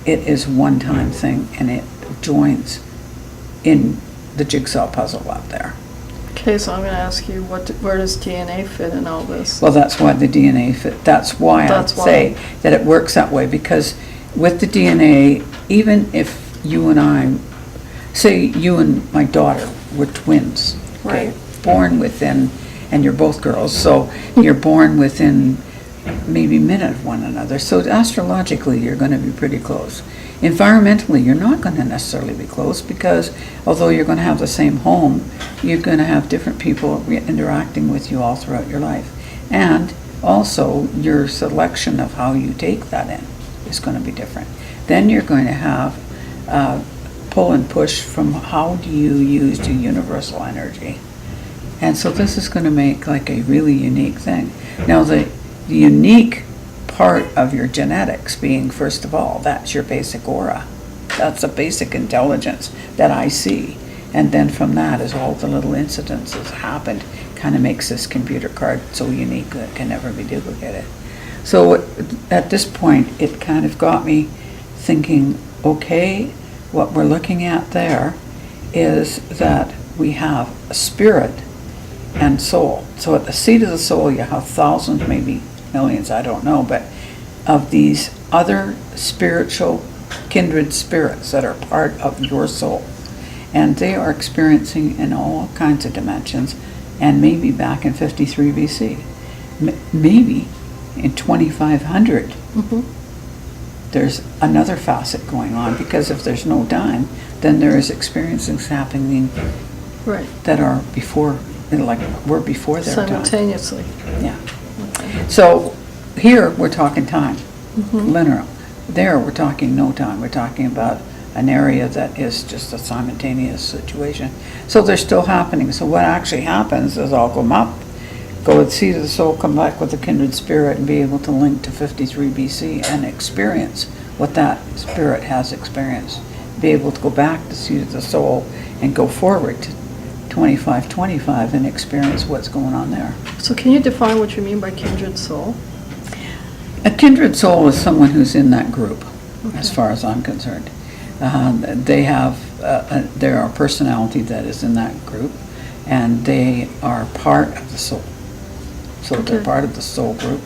it is one-time thing and it joins in the jigsaw puzzle out there. okay, so I'm gonna ask you, where does DNA fit in all this? Well, that's why the DNA fit. That's why I That's why. say that it works that way, because with the DNA, even if you and I, say you and my daughter were twins, okay, Right. born within, and you're both girls, so you're born within maybe a minute of one another. So astrologically, you're going to be pretty close. Environmentally, you're not going to necessarily be close, because although you're going to have the same home, you're going to have different people interacting with you all throughout your life. And also, your selection of how you take that in is going to be different. Then you're going to have pull and push from how do you use the universal energy. And so this is going to make like a really unique thing. Now, the unique part of your genetics being, first of all, that's your basic aura. That's the basic intelligence that I see. And then from that, as all the little incidences happened, kind of makes this computer card so unique that it can never be duplicated. So at this point, it kind of got me thinking, okay, what we're looking at there is that we have a spirit and soul. So at the seat of the soul, you have thousands, maybe millions, I don't know, but of these other spiritual kindred spirits that are part of your soul. And they are experiencing in all kinds of dimensions, and maybe back in 53 BC, maybe in 2500, there's another facet going on, because if there's no time, then there is experiences happening Right, that are before, like we're before their time. simultaneously. Yeah. So here we're talking time, linear. There we're talking no time. We're talking about an area that is just a simultaneous situation. So they're still happening. So what actually happens is I'll come up, go with the seat of the soul, come back with the kindred spirit, and be able to link to 53 BC and experience what that spirit has experienced. Be able to go back to the seat of the soul and go forward to 2525 and experience what's going on there. So can you define what you mean by kindred soul? A kindred soul is someone who's in that group, as Okay. far as I'm concerned. They have their personality that is in that group, and they are part of the soul. So they're Okay. part of the soul group.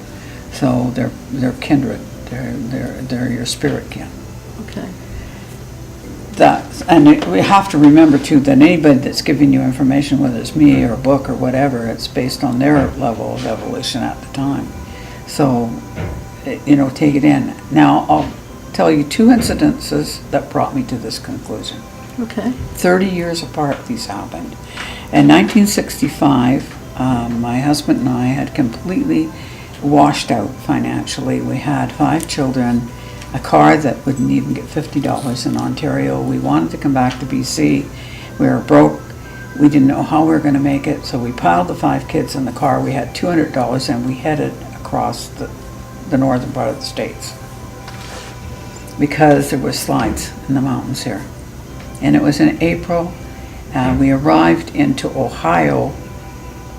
So they're kindred. They're your spirit kin. Okay, And we have to remember too that anybody that's giving you information, whether it's me or a book or whatever, it's based on their level of evolution at the time. So, take it in. Now, I'll tell you two incidences that brought me to this conclusion. okay, 30 years apart these happened. In 1965, my husband and I had completely washed out financially. We had 5 children. a car that wouldn't even get $50 in Ontario. We wanted to come back to BC. We were broke. We didn't know how we were going to make it, so we piled the 5 kids in the car. We had $200 and we headed across the northern part of the States because there were slides in the mountains here. And it was in April. We arrived into Ohio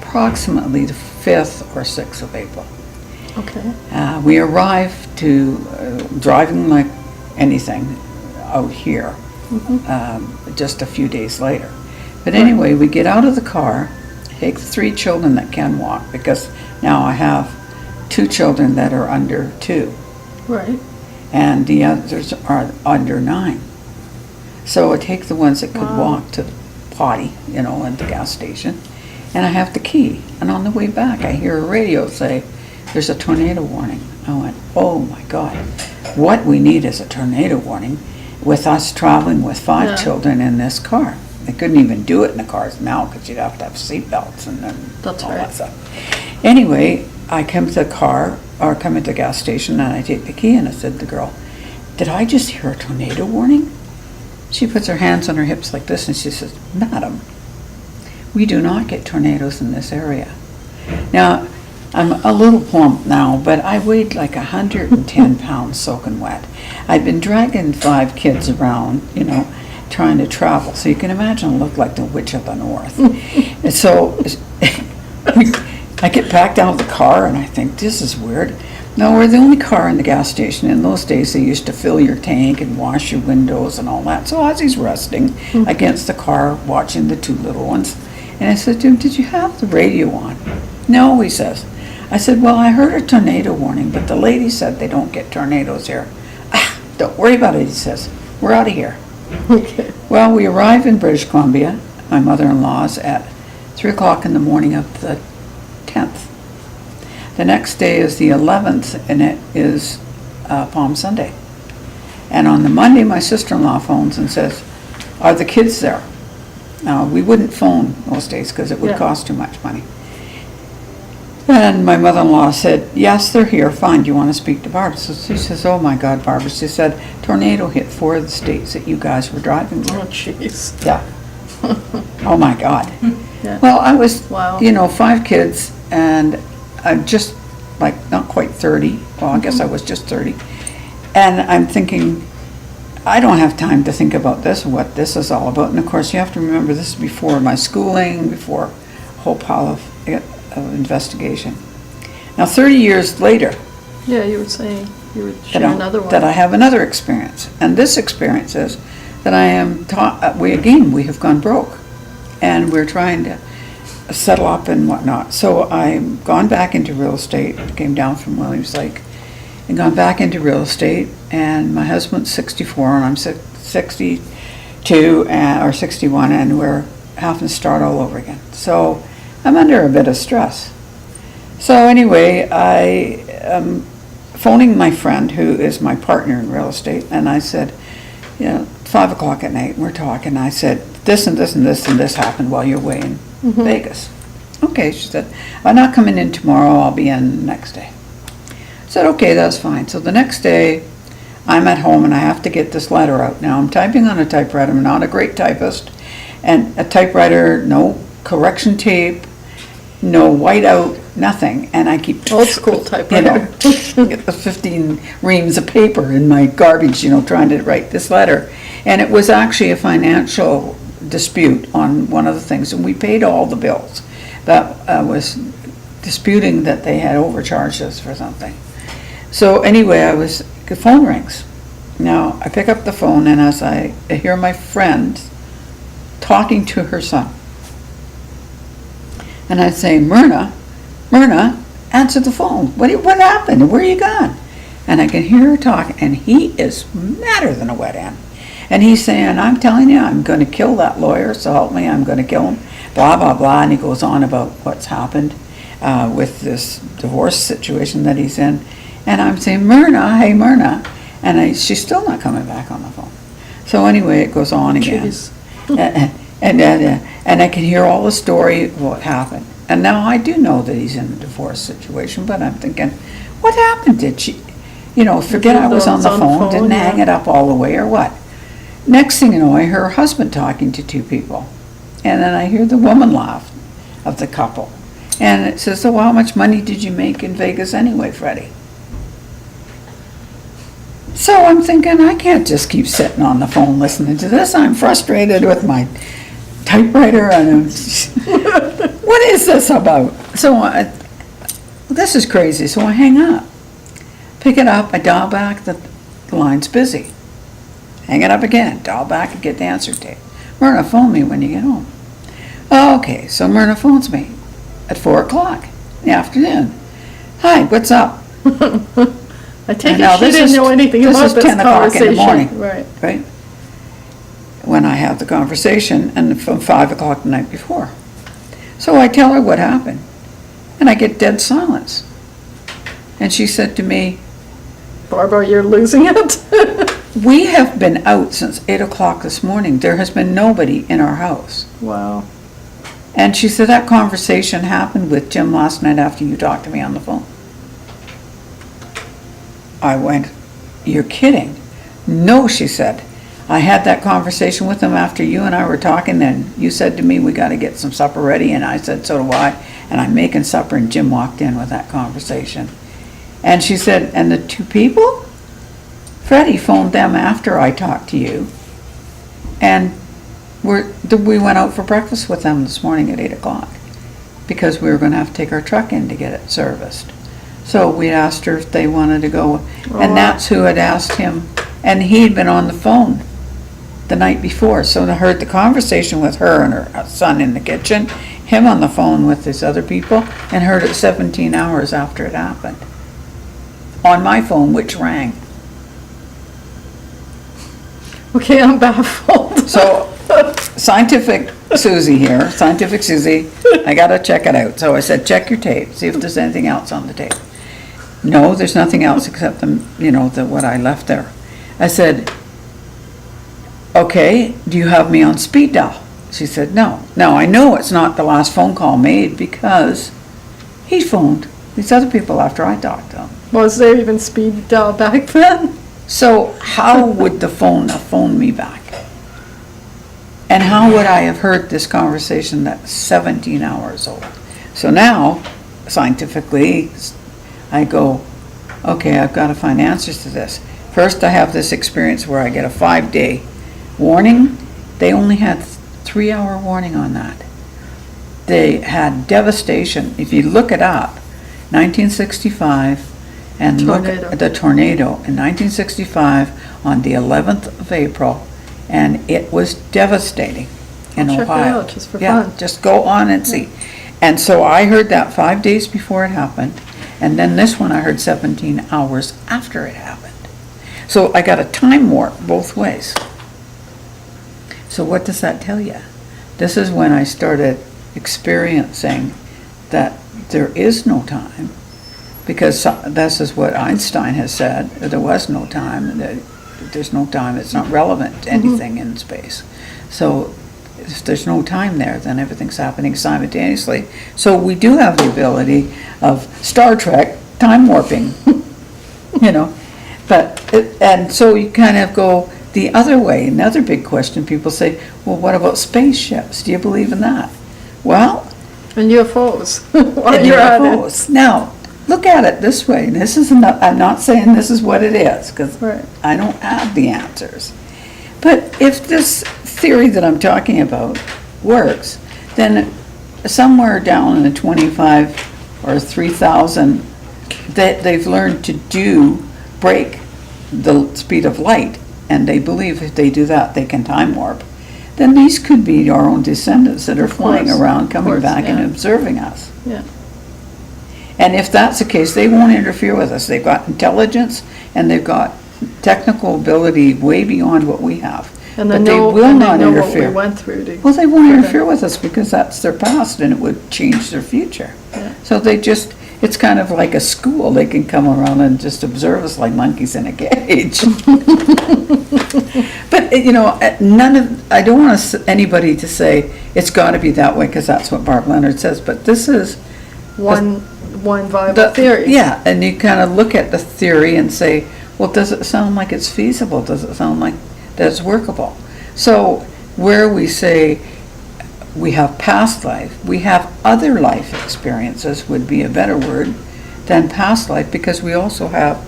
approximately the 5th or 6th of April. Okay. We arrived to driving like anything out here just a few days later. But anyway, we get out of the car, take the 3 children that can walk, because now I have 2 children that are under 2, Right. and the others are under 9. So I take the ones that could Wow. walk to the potty, at the gas station, and I have the key. And on the way back, I hear a radio say, there's a tornado warning. I went, oh my God, what we need is a tornado warning with us traveling with 5 Yeah. children in this car. They couldn't even do it in the cars now because you'd have to have seatbelts and That's all right. that stuff. Anyway, I come to the car, or come at the gas station, and I take the key, and I said to the girl, did I just hear a tornado warning? She puts her hands on her hips like this and she says, Madam, we do not get tornadoes in this area. Now, I'm a little plump now, but I weighed like 110 pounds soaking wet. I've been dragging 5 kids around, trying to travel. So you can imagine I look like the Witch of the North. And so I get back out of the car and I think, this is weird. Now, we're the only car in the gas station. In those days, they used to fill your tank and wash your windows and all that. So Ozzy's resting against the car, watching the 2 little ones. And I said to him, did you have the radio on? No, he says. I said, well, I heard a tornado warning, but the lady said they don't get tornadoes here. Don't worry about it, he says. We're out of here. Okay. Well, we arrive in British Columbia, my mother-in-law's, at 3 o'clock in the morning of the 10th. The next day is the 11th, and it is Palm Sunday. And on the Monday, my sister-in-law phones and says, are the kids there? Now, we wouldn't phone those days because it would Yeah. cost too much money. And my mother-in-law said, yes, they're here, fine, do you want to speak to Barbara? So she says, oh my God, Barbara, she said, tornado hit 4 of the states that you guys were driving through. Oh, jeez. Yeah. Oh my God. Yeah. Well, I was, Wow. 5 kids, and I'm just like not quite 30. Well, I guess I was just 30. And I'm thinking, I don't have time to think about this, what this is all about. And of course, you have to remember this is before my schooling, before a whole pile of investigation. Now, 30 years later, Yeah, you were saying you would share another one. that I have another experience. And this experience is that I am taught, we have gone broke. And we're trying to settle up and whatnot. So I've gone back into real estate, came down from Williams Lake, and gone back into real estate. And my husband's 64 and I'm 62 or 61, and we're having to start all over again. So I'm under a bit of stress. So anyway, I am phoning my friend who is my partner in real estate, and I said, 5 o'clock at night, we're talking. I said, this and this and this and this happened while you're away in Vegas. Okay, she said, I'm not coming in tomorrow, I'll be in the next day. I said, okay, that's fine. So the next day, I'm at home and I have to get this letter out. Now, I'm typing on a typewriter, I'm not a great typist, and a typewriter, no correction tape, no whiteout, nothing, and I keep Old school typewriter. get the 15 reams of paper in my garbage, trying to write this letter. And it was actually a financial dispute on one of the things, and we paid all the bills. That was disputing that they had overcharged us for something. So anyway, the phone rings. Now, I pick up the phone, and as I hear my friend talking to her son, and I say, Myrna, answer the phone. What happened? Where are you gone? And I can hear her talk, and he is madder than a wet hen. And he's saying, I'm telling you, I'm going to kill that lawyer, so help me, I'm going to kill him, blah, blah, blah. And he goes on about what's happened with this divorce situation that he's in. And I'm saying, Myrna, hey, Myrna. And she's still not coming back on the phone. So anyway, it goes on again. Jeez. And I can hear all the story of what happened. And now I do know that he's in a divorce situation, but I'm thinking, what happened? forget I was on the phone, didn't hang it up all the way or what. Next thing you know, I hear her husband talking to two people. And then I hear the woman laugh of the couple. And it says, "Oh, how much money did you make in Vegas anyway, Freddie?" So I'm thinking, I can't just keep sitting on the phone listening to this. I'm frustrated with my typewriter and what is this about? So this is crazy. So I hang up. Pick it up, I dial back, the line's busy. Hang it up again, dial back and get the answer tape. Myrna, phone me when you get home. Okay, so Myrna phones me at 4 o'clock in the afternoon. "Hi, what's up?" I take it she didn't know anything about this 10 o'clock in the morning. Right. Right? When I have the conversation, and from 5 o'clock the night before. So I tell her what happened, and I get dead silence. And she said to me, "Barbara, you're losing it." "We have been out since 8 o'clock this morning. There has been nobody in our house." Wow. And she said, "That conversation happened with Jim last night after you talked to me on the phone." I went, "You're kidding." "No," she said. "I had that conversation with him after you and I were talking, and you said to me, we got to get some supper ready," and I said, "So do I." And I'm making supper, and Jim walked in with that conversation. And she said, "And the two people? Freddie phoned them after I talked to you, and we went out for breakfast with them this morning at 8 o'clock because we were going to have to take our truck in to get it serviced. So we asked her if they wanted to go, and that's who had asked him, and he'd been on the phone the night before. So I heard the conversation with her and her son in the kitchen, him on the phone with his other people, and heard it 17 hours after it happened on my phone, which rang. Okay, I'm baffled. So, Scientific Susie here, Scientific Susie, I gotta check it out. So I said, "Check your tape, see if there's anything else on the tape." "No, there's nothing else except what I left there." I said, "Okay, do you have me on speed dial?" She said, "No." Now, I know it's not the last phone call made because he phoned these other people after I talked to him. Was there even speed dial back then? So how would the phone have phoned me back? And how would I have heard this conversation that's 17 hours old? So now, scientifically, I go, okay, I've got to find answers to this. First, I have this experience where I get a 5-day warning. They only had 3-hour warning on that. They had devastation. If you look it up, 1965, and look at the tornado in 1965 on the 11th of April, and it was devastating in I'll Ohio. check it out just for fun. Just go on and see. And so I heard that 5 days before it happened, and then this one I heard 17 hours after it happened. So I got a time warp both ways. So what does that tell you? This is when I started experiencing that there is no time, because this is what Einstein has said, there was no time, that there's no time, it's not relevant to anything in space. So if there's no time there, then everything's happening simultaneously. So we do have the ability of Star Trek time warping, and so you kind of go the other way. Another big question, people say, well, what about spaceships? Do you believe in that? Well, and UFOs. And UFOs. Now, look at it this way. This is I'm not saying this is what it is, because I don't have the answers. But if this theory that I'm talking about works, then somewhere down in the 25 or 3,000, they've learned to break the speed of light, and they believe if they do that, they can time warp. Then these could be our own descendants that are flying around, coming back and observing us. Yeah. And if that's the case, they won't interfere with us. They've got intelligence and they've got technical ability way beyond what we have. And but they will not interfere. What we went through well, they won't interfere with us because that's their past and it would change their future. Yeah. So it's kind of like a school. They can come around and just observe us like monkeys in a cage. But, I don't want anybody to say it's got to be that way because that's what Barb Leonard says. But this is one one viable theory. Yeah, and you kind of look at the theory and say, well, does it sound like it's feasible? Does it sound like that it's workable? So where we say we have past life, we have other life experiences would be a better word than past life, because we also have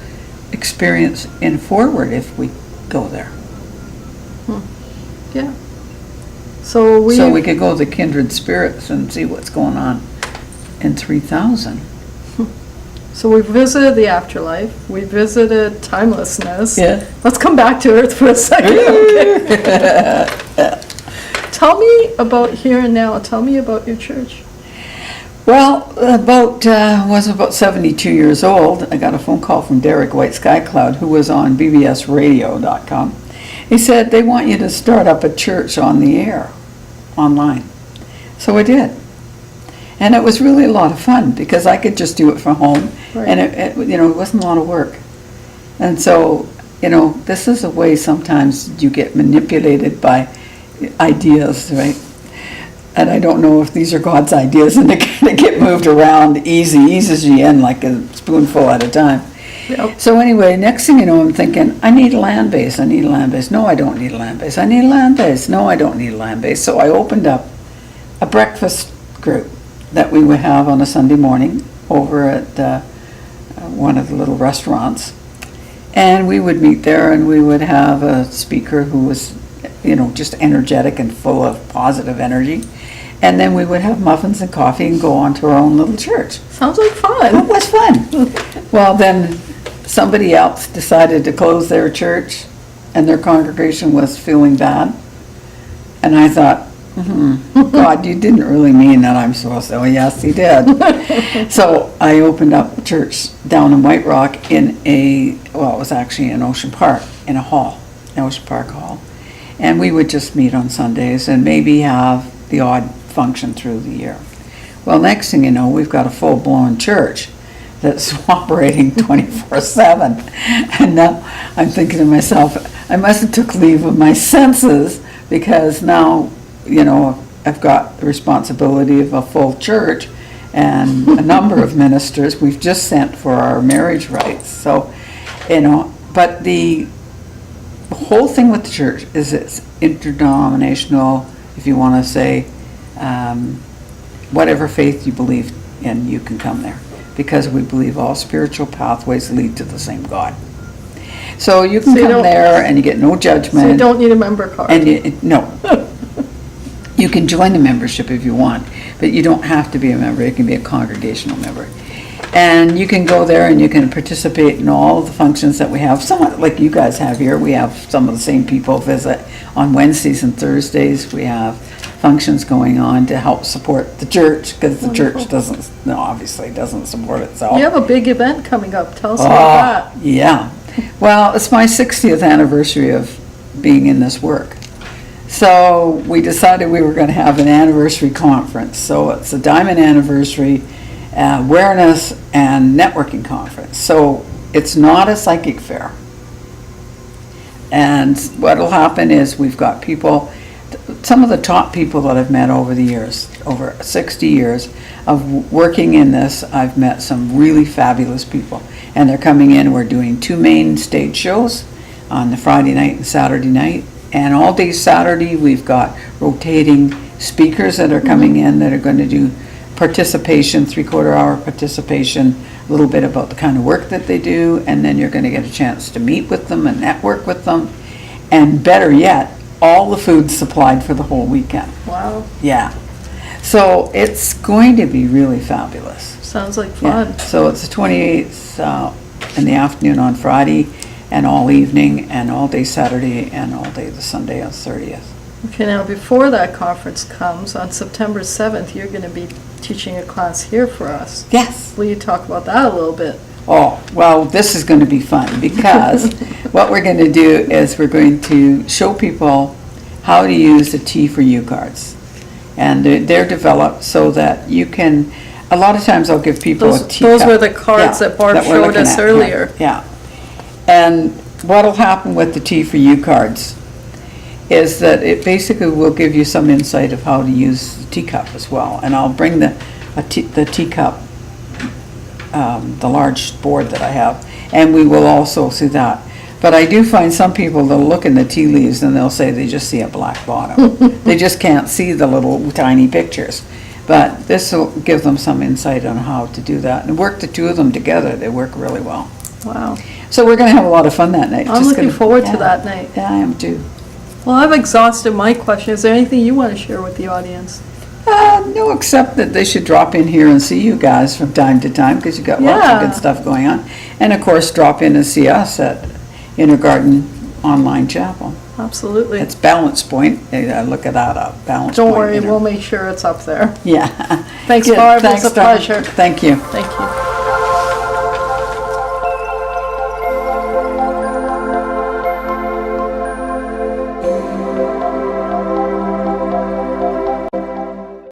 experience in forward if we go there. Yeah. So we could go to kindred spirits and see what's going on in 3000. So we visited the afterlife, we visited timelessness. Yeah. Let's come back to Earth for a second, okay? Tell me about here and now, tell me about your church. Well, was about 72 years old. I got a phone call from Derek White Skycloud, who was on bbsradio.com. He said, they want you to start up a church on the air, online. So I did. And it was really a lot of fun, because I could just do it from home. Right. And it wasn't a lot of work. And so, this is a way sometimes you get manipulated by ideas, right? And I don't know if these are God's ideas, and they kind of get moved around eases you in like a spoonful at a time. Yep. So anyway, next thing you know, I'm thinking, I need a land base. No, I don't need a land base. I need a land base. No, I don't need a land base. So I opened up a breakfast group that we would have on a Sunday morning over at one of the little restaurants. And we would meet there, and we would have a speaker who was, just energetic and full of positive energy. And then we would have muffins and coffee and go on to our own little church. Sounds like It fun. was fun. Well, then somebody else decided to close their church, and their congregation was feeling bad. And I thought, God, you didn't really mean that I'm supposed to. Oh, yes, he did. So I opened up a church down in White Rock it was actually in Ocean Park, in a hall, Ocean Park Hall. And we would just meet on Sundays and maybe have the odd function through the year. Well, next thing you know, we've got a full-blown church that's operating 24/7. And now I'm thinking to myself, I must have took leave of my senses, because now, I've got the responsibility of a full church and a number of ministers. We've just sent for our marriage rights. So, but the whole thing with the church is it's interdenominational, if you want to say, whatever faith you believe in, you can come there, because we believe all spiritual pathways lead to the same God. So you can come there and you get no judgment. So you don't need a member card. And no. You can join the membership if you want, but you don't have to be a member. You can be a congregational member. And you can go there and you can participate in all of the functions that we have. Somewhat like you guys have here. We have some of the same people visit on Wednesdays and Thursdays. We have functions going on to help support the church, because the church obviously doesn't support itself. You have a big event coming up. Tell us about that. Yeah. Well, it's my 60th anniversary of being in this work. So we decided we were going to have an anniversary conference. So it's a Diamond Anniversary Awareness and Networking Conference. So it's not a psychic fair. And what will happen is we've got people, some of the top people that I've met over the years, over 60 years of working in this. I've met some really fabulous people, and they're coming in. We're doing 2 main stage shows on the Friday night and Saturday night. And all day Saturday, we've got rotating speakers that are coming in that are going to do participation, 3/4 hour participation, a little bit about the kind of work that they do, and then you're going to get a chance to meet with them and network with them. And better yet, all the food's supplied for the whole weekend. Wow. Yeah. So it's going to be really fabulous. Sounds like fun. Yeah. So it's the 28th in the afternoon on Friday, and all evening, and all day Saturday, and all day the Sunday on 30th. Okay, now before that conference comes, on September 7th, you're going to be teaching a class here for us. Yes. Will you talk about that a little bit? Oh, well, this is going to be fun, because what we're going to do is we're going to show people how to use the T for You cards. And they're developed so that you can, a lot of times I'll give people a T Those cup. were the cards that Barb we're showed looking us at, earlier. Yeah. And what'll happen with the T for You cards is that it basically will give you some insight of how to use the teacup as well. And I'll bring the teacup the large board that I have, and we will also see that. But I do find some people that'll look in the tea leaves and they'll say they just see a black bottom. They just can't see the little tiny pictures. But this will give them some insight on how to do that. And work the two of them together, they work really well. Wow. So we're gonna have a lot of fun that night. I'm Just looking gonna- forward to yeah. that night. Yeah, I am too. Well, I've exhausted my question. Is there anything you want to share with the audience? No, except that they should drop in here and see you guys from time to time, because you got lots of Yeah. good stuff going on. And of course, drop in and see us at Garden Online Chapel. Absolutely. It's Balance Point, look at that up, Balance Don't Point. worry, we'll make sure it's up there. Yeah. Thanks, Good. Barb. It's Thanks, a Dr. pleasure. Thank you. Thank you.